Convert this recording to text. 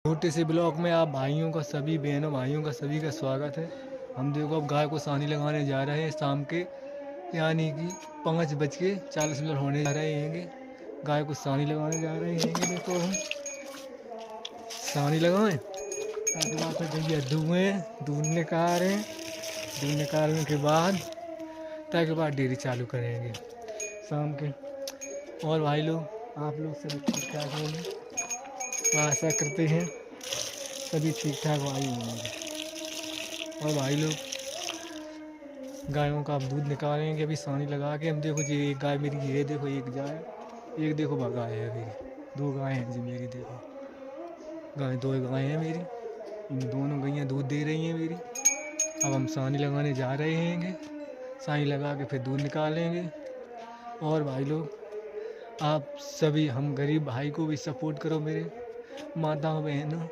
छोटे से ब्लॉग में आप भाइयों का सभी बहनों भाइयों का सभी का स्वागत है। हम देखो अब गाय को सानी लगाने जा रहे हैं शाम के, यानी कि 5:40 होने जा रहे हैं। गाय को सानी लगाने जा रहे हैं। देखो हम सानी लगाएं, ताकि बाद में भैया दूध निकालें। दूध निकालने के बाद डेयरी चालू करेंगे शाम के। और भाई लोग आप लोग सभी ठीक ठाक होंगे, आशा करते हैं सभी ठीक ठाक भाई होंगे। और भाई लोग गायों का अब दूध निकालेंगे अभी सानी लगा के। हम देखो जी एक गाय मेरी ये देखो, एक एक देखो गाय है मेरी, 2 गाय हैं जी मेरी। देखो गाय 2 गाय हैं मेरी, इन दोनों गैयाँ दूध दे रही हैं मेरी। अब हम सानी लगाने जा रहे हैं। सानी लगा के फिर दूध निकालेंगे। और भाई लोग आप सभी हम गरीब भाई को भी सपोर्ट करो, मेरे माताओं बहनों।